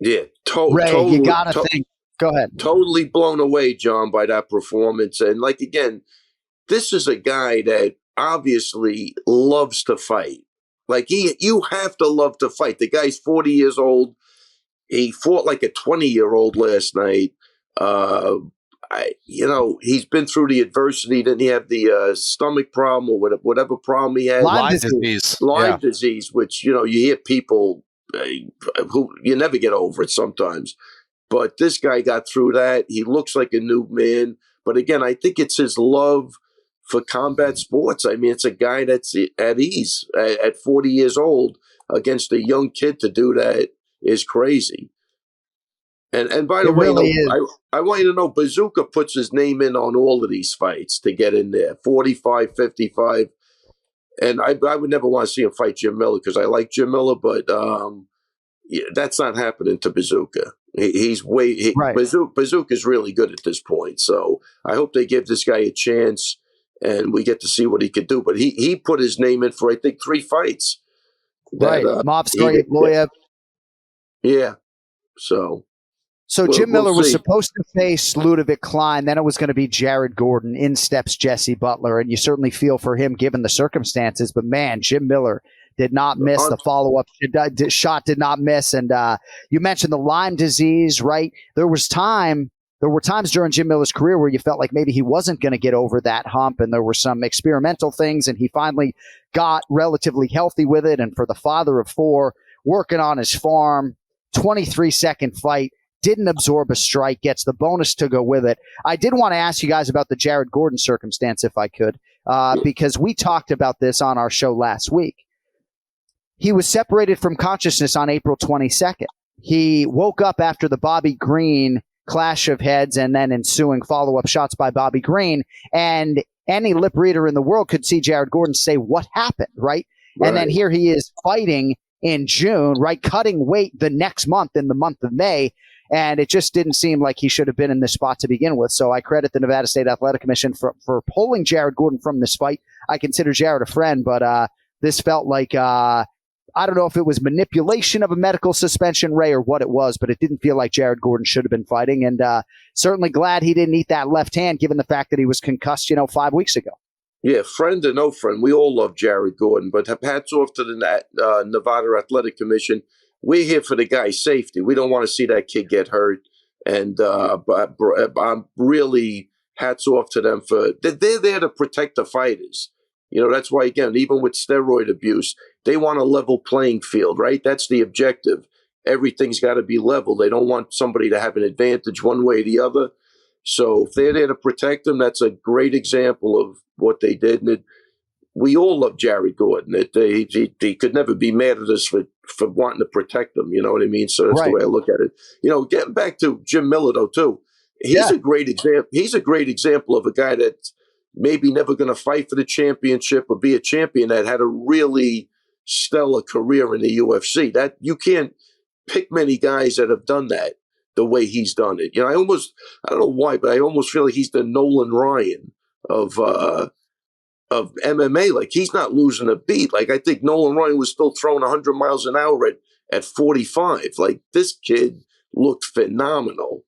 Yeah, Ray, totally. you got to think. Go ahead. Totally blown away, John, by that performance. And like, again, this is a guy that obviously loves to fight. Like, you have to love to fight. The guy's 40 years old. He fought like a 20-year-old last night. He's been through the adversity. Didn't he have the stomach problem or whatever problem he had? Lyme disease. Lyme disease, which, you hear people who you never get over it sometimes. But this guy got through that. He looks like a new man. But again, I think it's his love for combat sports. I mean, it's a guy that's at ease at 40 years old against a young kid. To do that is crazy. And by the way, I want you to know, Bazooka puts his name in on all of these fights to get in there, 45, 55. And I would never want to see him fight Jim Miller because I like Jim Miller, but that's not happening to Bazooka. Bazooka's really good at this point. So I hope they give this guy a chance and we get to see what he could do. But he put his name in for, I think, 3 fights. Right. Movsar Evloev. Yeah. So Jim Miller was supposed to face Ludovic Klein. Then it was going to be Jared Gordon. In steps Jesse Butler. And you certainly feel for him given the circumstances. But, man, Jim Miller did not miss. The follow-up shot did not miss. And you mentioned the Lyme disease, right? There were times during Jim Miller's career where you felt like maybe he wasn't going to get over that hump, and there were some experimental things, and he finally got relatively healthy with it. And for the father of 4, working on his farm, 23-second fight, didn't absorb a strike, gets the bonus to go with it. I did want to ask you guys about the Jared Gordon circumstance, if I could, because we talked about this on our show last week. He was separated from consciousness on April 22nd. He woke up after the Bobby Green clash of heads and then ensuing follow-up shots by Bobby Green, and any lip reader in the world could see Jared Gordon say, what happened, right? And then here he is fighting in June, right, cutting weight the next month, in the month of May, and it just didn't seem like he should have been in this spot to begin with. So I credit the Nevada State Athletic Commission for pulling Jared Gordon from this fight. I consider Jared a friend, but this felt like I don't know if it was manipulation of a medical suspension, Ray, or what it was, but it didn't feel like Jared Gordon should have been fighting. And certainly glad he didn't eat that left hand, given the fact that he was concussed, 5 weeks ago. Yeah, friend or no friend, we all love Jared Gordon, but hats off to the Nevada Athletic Commission. We're here for the guy's safety. We don't want to see that kid get hurt. And I'm really hats off to them they're there to protect the fighters. That's why, again, even with steroid abuse, they want a level playing field, right? That's the objective. Everything's got to be level. They don't want somebody to have an advantage one way or the other. So if they're there to protect them, that's a great example of what they did. And we all love Jared Gordon. He could never be mad at us for wanting to protect them. You know what I mean? So that's the way I look at it. Getting back to Jim Miller, though, too. He's a great example. He's a great example of a guy that's maybe never going to fight for the championship or be a champion, that had a really stellar career in the UFC. That you can't pick many guys that have done that the way he's done it. I don't know why, but I almost feel like he's the Nolan Ryan of MMA. Like, he's not losing a beat. Like, I think Nolan Ryan was still throwing 100 miles an hour at 45. Like, this kid looked phenomenal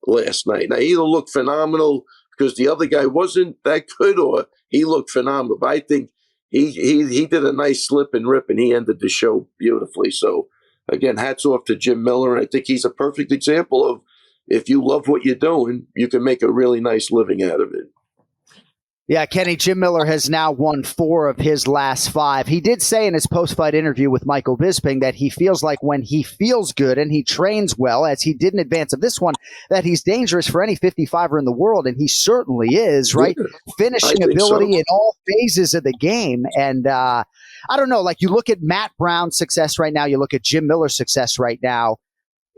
last night. Now, he either looked phenomenal because the other guy wasn't that good, or he looked phenomenal. But I think he did a nice slip and rip, and he ended the show beautifully. So again, hats off to Jim Miller. And I think he's a perfect example of if you love what you're doing, you can make a really nice living out of it. Yeah, Kenny, Jim Miller has now won 4 of his last 5. He did say in his post-fight interview with Michael Bisping that he feels like when he feels good and he trains well, as he did in advance of this one, that he's dangerous for any 55er in the world, and he certainly is, right? Yeah, finishing ability in all phases of the game. And I don't know, like you look at Matt Brown's success right now, you look at Jim Miller's success right now.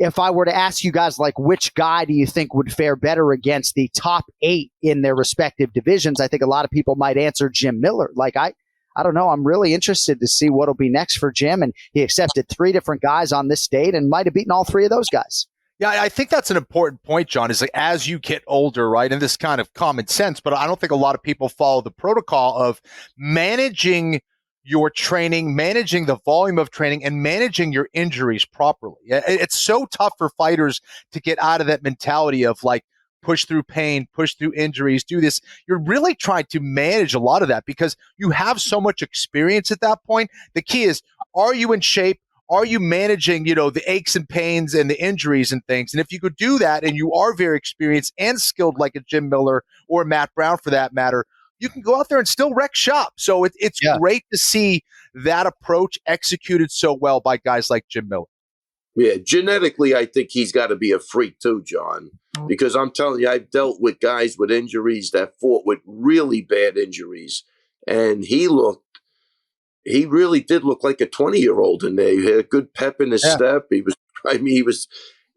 If I were to ask you guys, like, which guy do you think would fare better against the top 8 in their respective divisions, I think a lot of people might answer Jim Miller. Like, I don't know. I'm really interested to see what'll be next for Jim. And he accepted 3 different guys on this date and might have beaten all 3 of those guys. Yeah, I think that's an important point, John, is like as you get older, right? And this kind of common sense, but I don't think a lot of people follow the protocol of managing your training, managing the volume of training, and managing your injuries properly. It's so tough for fighters to get out of that mentality of like push through pain, push through injuries, do this. You're really trying to manage a lot of that because you have so much experience at that point. The key is, are you in shape? Are you managing, the aches and pains and the injuries and things? And if you could do that and you are very experienced and skilled like a Jim Miller or Matt Brown for that matter, you can go out there and still wreck shop. So it's great to see that approach executed so well by guys like Jim Miller. Yeah, genetically, I think he's got to be a freak too, John, because I'm telling you, I've dealt with guys with injuries that fought with really bad injuries, and he really did look like a 20-year-old in there. He had a good pep in his step.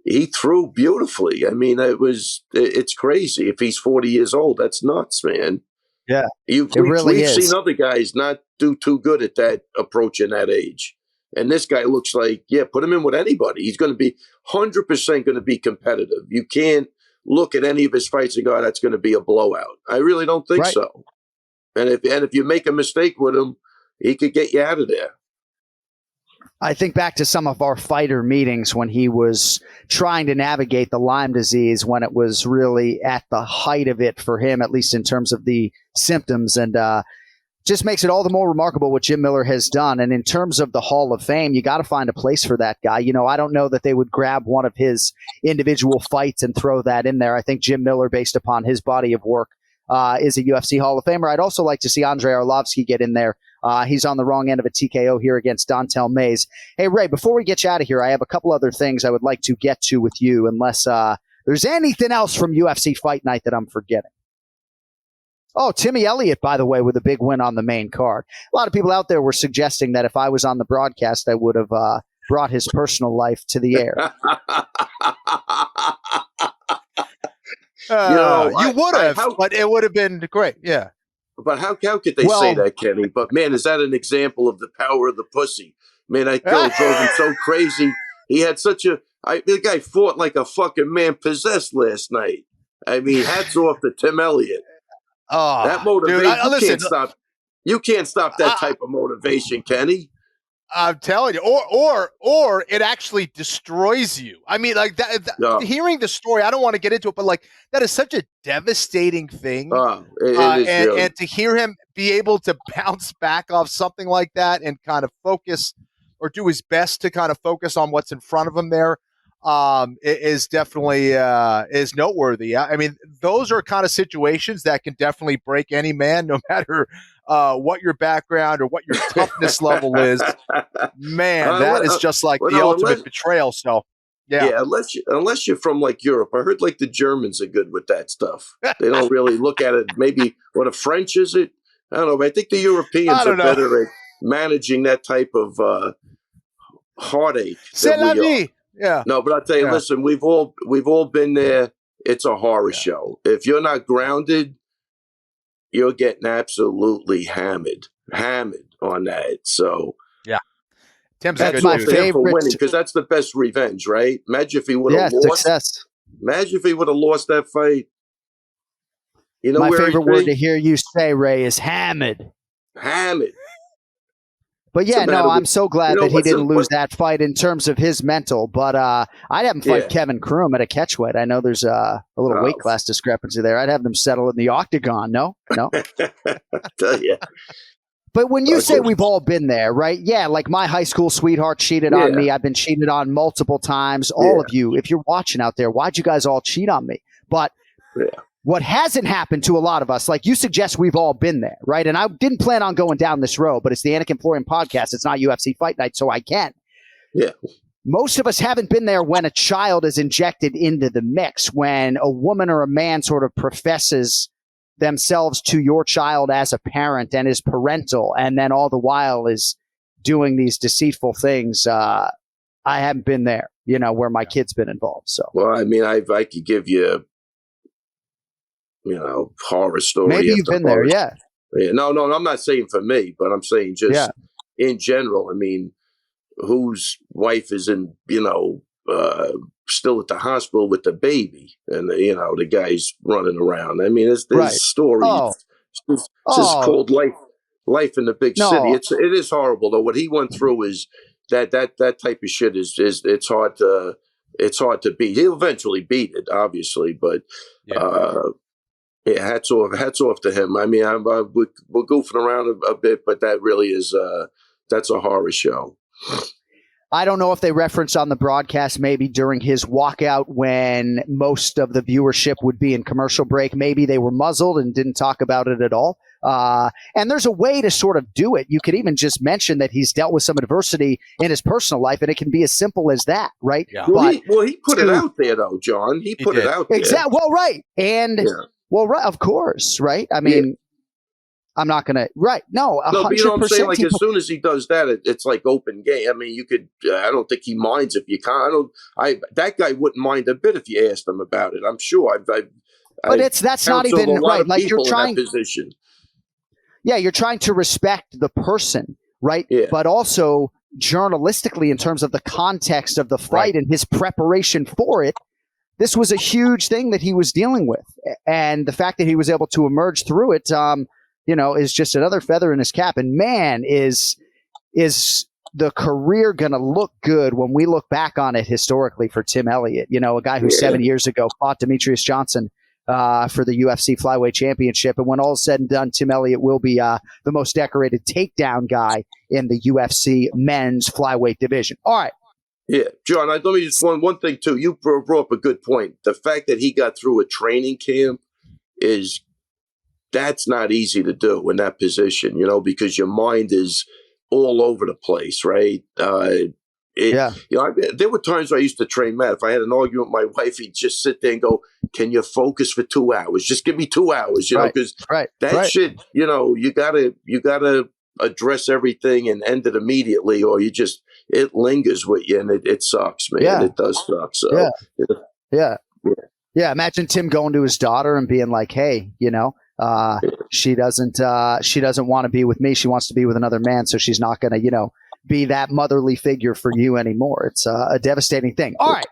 He threw beautifully. I mean, it's crazy. If he's 40 years old, that's nuts, man. Yeah, we've seen other guys not do too good at that approach in that age. And this guy looks like, put him in with anybody. He's going to be 100% going to be competitive. You can't look at any of his fights and go, that's going to be a blowout. I really don't think so. And if you make a mistake with him, he could get you out of there. I think back to some of our fighter meetings when he was trying to navigate the Lyme disease when it was really at the height of it for him, at least in terms of the symptoms. And just makes it all the more remarkable what Jim Miller has done. And in terms of the Hall of Fame, you got to find a place for that guy. I don't know that they would grab one of his individual fights and throw that in there. I think Jim Miller, based upon his body of work, is a UFC Hall of Famer. I'd also like to see Andrei Arlovski get in there. He's on the wrong end of a TKO here against Dontel Mays. Hey, Ray, before we get you out of here, I have a couple other things I would like to get to with you, unless there's anything else from UFC Fight Night that I'm forgetting. Oh, Timmy Elliott, by the way, with a big win on the main card. A lot of people out there were suggesting that if I was on the broadcast, I would have brought his personal life to the air. You would have, but it would have been great. Yeah. But how could they say that, Kenny? But, man, is that an example of the power of the pussy? Man, that girl drove him so crazy. He had the guy fought like a fucking man possessed last night. I mean, hats off to Tim Elliott. Oh, that motivation, dude, you can't stop that type of motivation, Kenny. I'm telling you, or it actually destroys you. I mean, like that. Hearing the story, I don't want to get into it, but like that is such a devastating thing. And to hear him be able to bounce back off something like that and kind of focus or do his best to kind of focus on what's in front of him there, is definitely is noteworthy. I mean, those are kind of situations that can definitely break any man, no matter what your background or what your toughness level is. Man, that is just like the ultimate betrayal. So, yeah, unless you're from like Europe. I heard like the Germans are good with that stuff. They don't really look at it. Maybe the French is it? I don't know. But I think the Europeans are better at managing that type of heartache. C'est la vie. Yeah. No, but I'll tell you, listen, we've all been there. It's a horror show. If you're not grounded, you're getting absolutely hammered on that. So yeah, Tim's that's my favorite because that's the best revenge, right? Imagine if he would have lost. Success. Imagine if he would have lost that fight. My favorite word to hear you say, Ray, is hammered. Hammered. But yeah, no, I'm so glad that he didn't lose that fight in terms of his mental. But I'd have him fight Kevin Kroom at a catchweight. I know there's a little weight class discrepancy there. I'd have them settle in the octagon. No. I tell you. But when you say we've all been there, right? Yeah, like my high school sweetheart cheated on me. I've been cheated on multiple times. All of you, if you're watching out there, why'd you guys all cheat on me? But what hasn't happened to a lot of us, like you suggest we've all been there, right? And I didn't plan on going down this road, but it's the Anik and Florian podcast. It's not UFC Fight Night, so I can. Yeah. Most of us haven't been there when a child is injected into the mix, when a woman or a man sort of professes themselves to your child as a parent and is parental, and then all the while is doing these deceitful things. I haven't been there, where my kid's been involved. So, well, I mean, I could give you, horror story. Maybe you've been there, yeah. No, I'm not saying for me, but I'm saying just in general. I mean, whose wife is in, still at the hospital with the baby, and the guy's running around. I mean, there's stories. It's just called life in the big city. It is horrible though. What he went through is that type of shit is it's hard to beat. He'll eventually beat it, obviously, but hats off to him. I mean, we're goofing around a bit, but that really is that's a horror show. I don't know if they referenced on the broadcast maybe during his walkout when most of the viewership would be in commercial break. Maybe they were muzzled and didn't talk about it at all. And there's a way to sort of do it. You could even just mention that he's dealt with some adversity in his personal life, and it can be as simple as that, right? Yeah. Well, he put it out there, though, John. He put it out there. Exactly. Well, right. And, right, of course, right? I mean, I'm not going to, right. No, 100%. No, but you know what I'm saying? Like, as soon as he does that, it's like open game. I mean, I don't think he minds if you can't. That guy wouldn't mind a bit if you asked him about it. I'm sure. But that's not even right. Like, you're trying. Position. Yeah, you're trying to respect the person, right? Yeah. But also journalistically, in terms of the context of the fight and his preparation for it, this was a huge thing that he was dealing with. And the fact that he was able to emerge through it, is just another feather in his cap. And man, is the career going to look good when we look back on it historically for Tim Elliott, a guy who 7 years ago fought Demetrius Johnson for the UFC Flyweight Championship. And when all is said and done, Tim Elliott will be the most decorated takedown guy in the UFC men's flyweight division. All right. Yeah, John, let me just one thing, too. You brought up a good point. The fact that he got through a training camp that's not easy to do in that position, because your mind is all over the place, right? There were times where I used to train Matt. If I had an argument with my wife, he'd just sit there and go, "Can you focus for 2 hours? Just give me 2 hours," because shit, you gotta address everything and end it immediately, or it lingers with you, and it sucks, man. Yeah. It does suck. So imagine Tim going to his daughter and being like, "Hey, she doesn't want to be with me. She wants to be with another man. So she's not going to, be that motherly figure for you anymore." It's a devastating thing. All right.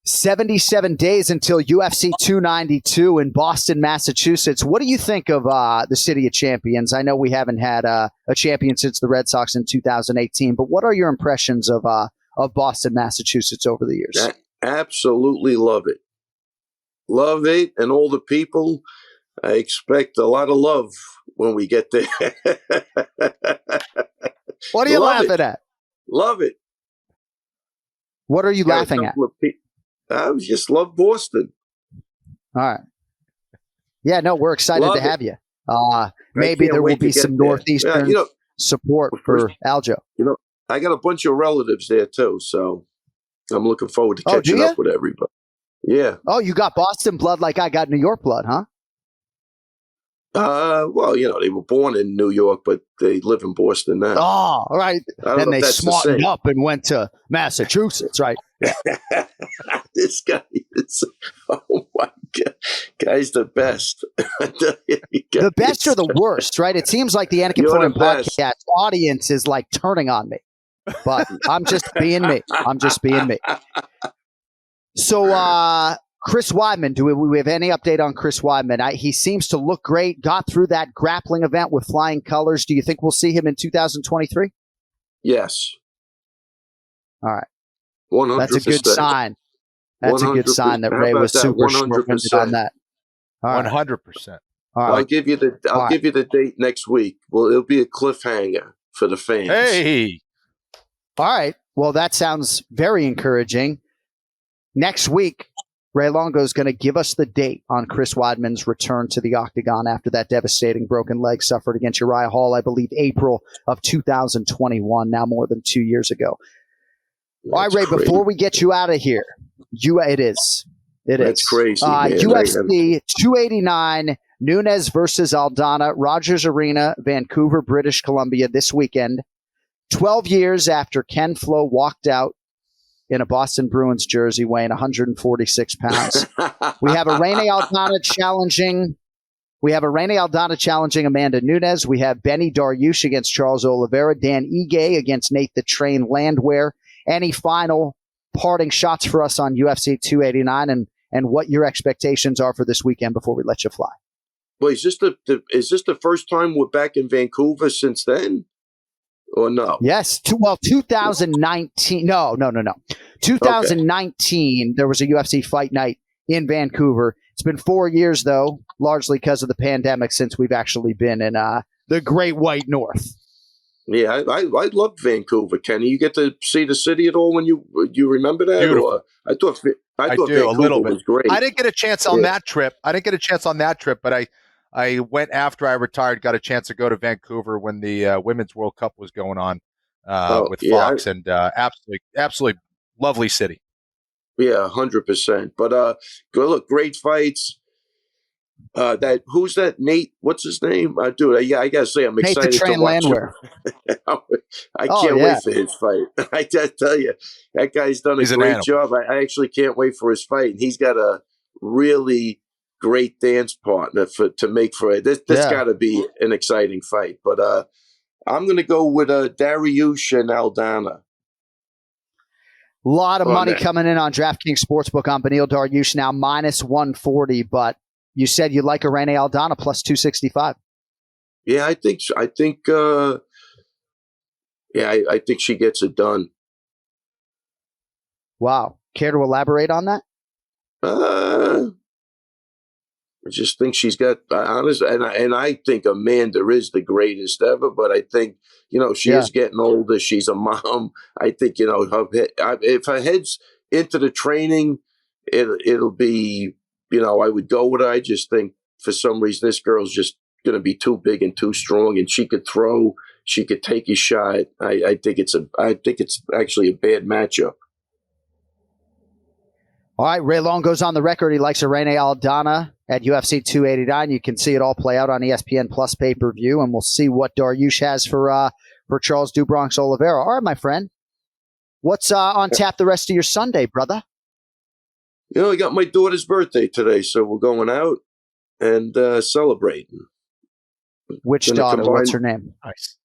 77 days until UFC 292 in Boston, Massachusetts. What do you think of the City of Champions? I know we haven't had a champion since the Red Sox in 2018, but what are your impressions of Boston, Massachusetts over the years? I absolutely love it. Love it. And all the people. I expect a lot of love when we get there. What are you laughing at? Love it. What are you laughing at? I just love Boston. All right. Yeah, no, we're excited to have you. Maybe there will be some Northeastern support for Aljo. I got a bunch of relatives there too, so I'm looking forward to catching up with everybody. Yeah. Oh, you got Boston blood like I got New York blood, huh? Well, they were born in New York, but they live in Boston now. Oh, all right. Then they smartened up and went to Massachusetts, right? This guy is, oh my God. Guy's the best. The best or the worst, right? It seems like the Anik and Florian podcast audience is like turning on me, but I'm just being me. So, Chris Weidman, do we have any update on Chris Weidman? He seems to look great, got through that grappling event with flying colors. Do you think we'll see him in 2023? Yes. All right. 100%. That's a good sign. That's a good sign that Ray was super short-winded on that. All right. 100%. All right. I'll give you the date next week. Well, it'll be a cliffhanger for the fans. Hey. All right. Well, that sounds very encouraging. Next week, Ray Longo is going to give us the date on Chris Weidman's return to the octagon after that devastating broken leg suffered against Uriah Hall, I believe, April of 2021, now more than 2 years ago. All right, Ray, crazy. Before we get you out of here, it is. That's crazy, man. UFC 289, Nuñes versus Aldana, Rogers Arena, Vancouver, British Columbia this weekend. 12 years after Ken Flo walked out in a Boston Bruins jersey weighing 146 pounds. We have Irene Aldana challenging Amanda Nunes. We have Benny Dariush against Charles Oliveira, Dan Ige against Nate the Train Landwehr. Any final parting shots for us on UFC 289 and what your expectations are for this weekend before we let you fly? Well, is this the first time we're back in Vancouver since then? Or no? Yes. 2019. No. 2019, There was a UFC Fight Night in Vancouver. It's been 4 years, though, largely because of the pandemic, since we've actually been in the Great White North. Yeah, I loved Vancouver, Kenny. You get to see the city at all when you remember that? Beautiful. Or, I thought Vancouver a little bit. was great. I didn't get a chance on that trip. But I went after I retired, got a chance to go to Vancouver when the Women's World Cup was going on with Fox, and absolutely lovely city. Yeah, 100%. But look, great fights. Who's that? Nate? What's his name? Dude, I gotta say, I'm excited Nate the Train to watch Landwehr. I can't wait for his fight. I tell you, that guy's done a great job. I actually can't wait for his fight, and he's got a really great dance partner to make for it. This got to be an exciting fight. But I'm going to go with Dariush and Aldana. A lot of money coming in on DraftKings Sportsbook on Beneil Dariush now minus 140, but you said you like Irene Aldana plus 265. Yeah, I think she gets it done. Wow. Care to elaborate on that? I just think she's got honest, and I think Amanda is the greatest ever. But I think she is getting older. She's a mom. I think if her head's into the training, it'll be I would go with her. I just think for some reason this girl's just going to be too big and too strong, and she could throw. She could take a shot. I think it's actually a bad matchup. All right, Ray Longo's on the record. He likes Irene Aldana at UFC 289. You can see it all play out on ESPN Plus pay-per-view, and we'll see what Dariush has for Charles do Bronx Oliveira. All right, my friend. What's on tap the rest of your Sunday, brother? I got my daughter's birthday today, so we're going out and celebrating. Which daughter? What's her name? Nice.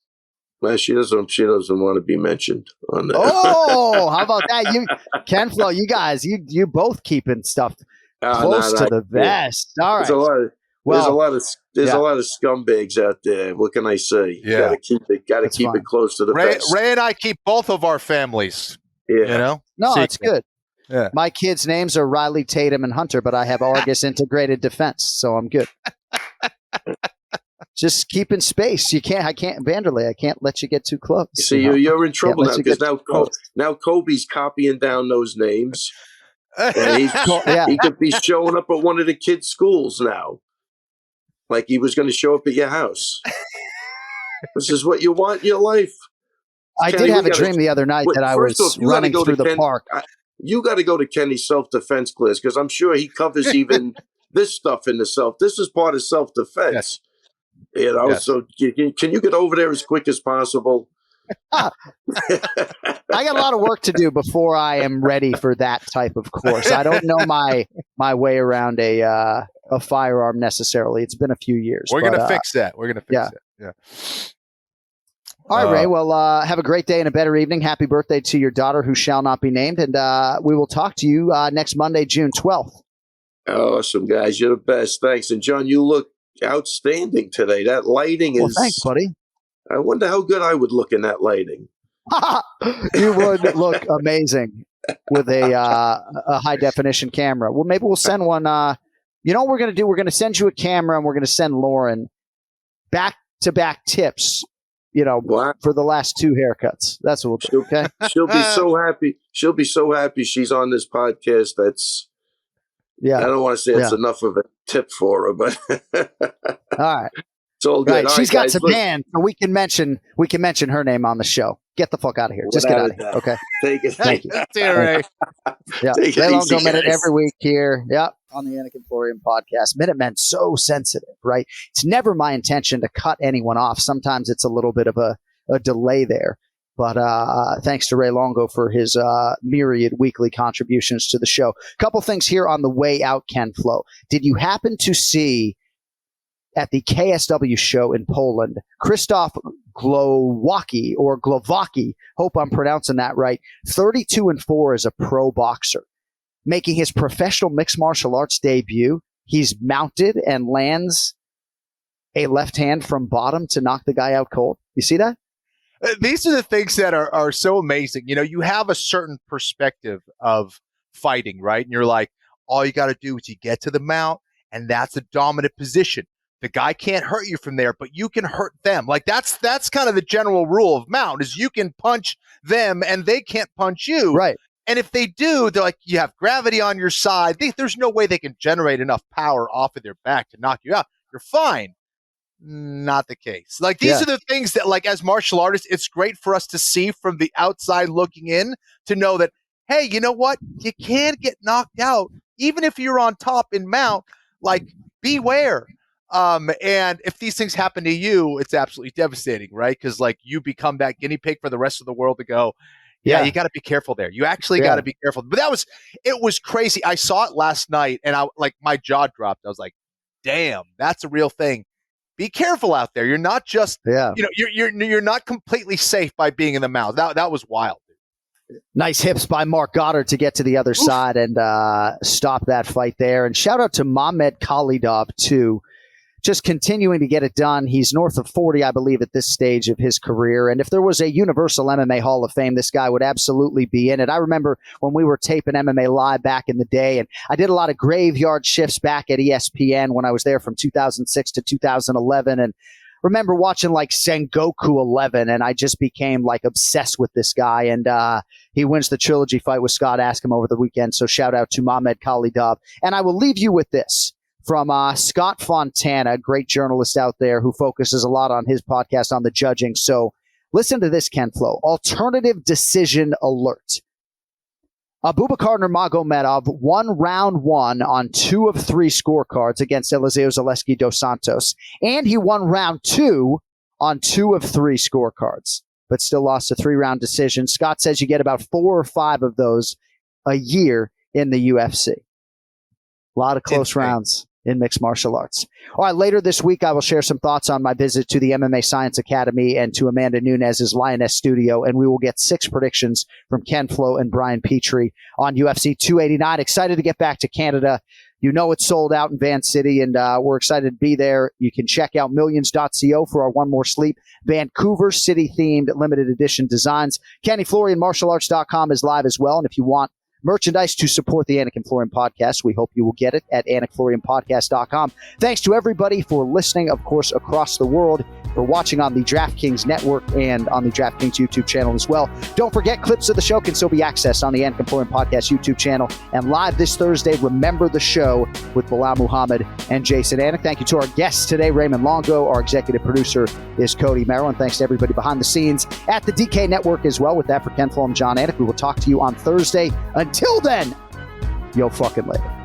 Well, she doesn't want to be mentioned on that. Oh, how about that? Ken Flo, you guys, you both keeping stuff close to the vest. All right. There's a lot of scumbags out there. What can I say? Yeah. Gotta keep it close to the vest. Ray and I keep both of our families. Yeah. No, it's good. Yeah. My kids' names are Riley, Tatum, and Hunter, but I have Argus Integrated Defense, so I'm good. Just keeping space. Vanderlei, I can't let you get too close. See, you're in trouble now because now Kobe's copying down those names. And he could be showing up at one of the kids' schools now. Like he was going to show up at your house. This is what you want in your life. I did have a dream the other night that I was running through the park. You got to go to Kenny's self-defense class because I'm sure he covers even this stuff in the self. This is part of self-defense. Yes. So can you get over there as quick as possible? I got a lot of work to do before I am ready for that type of course. I don't know my way around a firearm necessarily. It's been a few years. We're going to fix that. We're going to fix it. Yeah. All right, Ray. Well, have a great day and a better evening. Happy birthday to your daughter who shall not be named. And we will talk to you next Monday, June 12th. Awesome, guys. You're the best. Thanks. And John, you look outstanding today. That lighting is... Well, thanks, buddy. I wonder how good I would look in that lighting. You would look amazing with a high definition camera. Well, maybe we'll send one You know what we're going to do? We're going to send you a camera and we're going to send Lauren back-to-back tips, for the last 2 haircuts. That's what we'll do, okay? She'll be so happy. She'll be so happy she's on this podcast. I don't want to say it's enough of a tip for her, but all right. It's all good. Right. All She's right, got guys, some man, so we can mention her name on the show. Get the fuck out of here. Just get out of here. Okay. Take it. Thank you. Ray. Yeah. Take it Ray easy, Longo Minute guys. every week here. Yep. On the Anik and Florian podcast. Minutemen so sensitive, right? It's never my intention to cut anyone off. Sometimes it's a little bit of a delay there. But thanks to Ray Longo for his myriad weekly contributions to the show. Couple things here on the way out, Ken Flo. Did you happen to see at the KSW show in Poland, Krzysztof Glowacki, hope I'm pronouncing that right, 32-4 as a pro boxer, making his professional mixed martial arts debut. He's mounted and lands a left hand from bottom to knock the guy out cold. You see that? These are the things that are so amazing. You have a certain perspective of fighting, right? And you're like, all you got to do is you get to the mount, and that's a dominant position. The guy can't hurt you from there, but you can hurt them. Like that's kind of the general rule of mount is you can punch them and they can't punch you. Right. And if they do, they're like, you have gravity on your side. There's no way they can generate enough power off of their back to knock you out. You're fine. Not the case. Like these are the things that, like, as martial artists, it's great for us to see from the outside looking in to know that, hey, you know what? You can get knocked out even if you're on top in mount. Like, beware. And if these things happen to you, it's absolutely devastating, right? Because like you become that guinea pig for the rest of the world to go, you got to be careful there. You actually got to be careful. But it was crazy. I saw it last night and my jaw dropped. I was like, damn, that's a real thing. Be careful out there. You're not just, you're not completely safe by being in the mouth. That was wild. Nice hips by Mark Goddard to get to the other side and stop that fight there. And shout out to Mamed Khalidov too. Just continuing to get it done. He's north of 40, I believe, at this stage of his career. And if there was a Universal MMA Hall of Fame, this guy would absolutely be in it. I remember when we were taping MMA Live back in the day, and I did a lot of graveyard shifts back at ESPN when I was there from 2006 to 2011. And remember watching like Sengoku 11, and I just became like obsessed with this guy. And he wins the trilogy fight with Scott Askham over the weekend. So shout out to Mamed Khalidov. And I will leave you with this. From Scott Fontana, great journalist out there who focuses a lot on his podcast on the judging. So listen to this, Ken Flo. Alternative decision alert. Abubakar Nurmagomedov won round 1 on 2 of 3 scorecards against Eliseo Zaleski dos Santos. And he won round 2 on 2 of 3 scorecards, but still lost a 3-round decision. Scott says you get about 4 or 5 of those a year in the UFC. A lot of close rounds in mixed martial arts. All right, later this week, I will share some thoughts on my visit to the MMA Science Academy and to Amanda Nuñes' Lioness Studio, and we will get 6 predictions from Ken Flo and Brian Petrie on UFC 289. Excited to get back to Canada. You know it's sold out in Van City, and we're excited to be there. You can check out millions.co for our One More Sleep Vancouver City-themed limited edition designs. KennyFlorianMartialArts.com is live as well, and if you want merchandise to support the Anik and Florian podcast, we hope you will get it at AnikFlorianPodcast.com. Thanks to everybody for listening, of course, across the world, for watching on the DraftKings network and on the DraftKings YouTube channel as well. Don't forget, clips of the show can still be accessed on the Anik and Florian podcast YouTube channel. And live this Thursday, Remember the Show with Bilal Muhammad and Jason Anik. Thank you to our guests today, Raymond Longo. Our executive producer is Cody Merrill. And thanks to everybody behind the scenes at the DK Network as well. With that, for Ken Flo and John Anik, we will talk to you on Thursday. Until then, yo fucking later.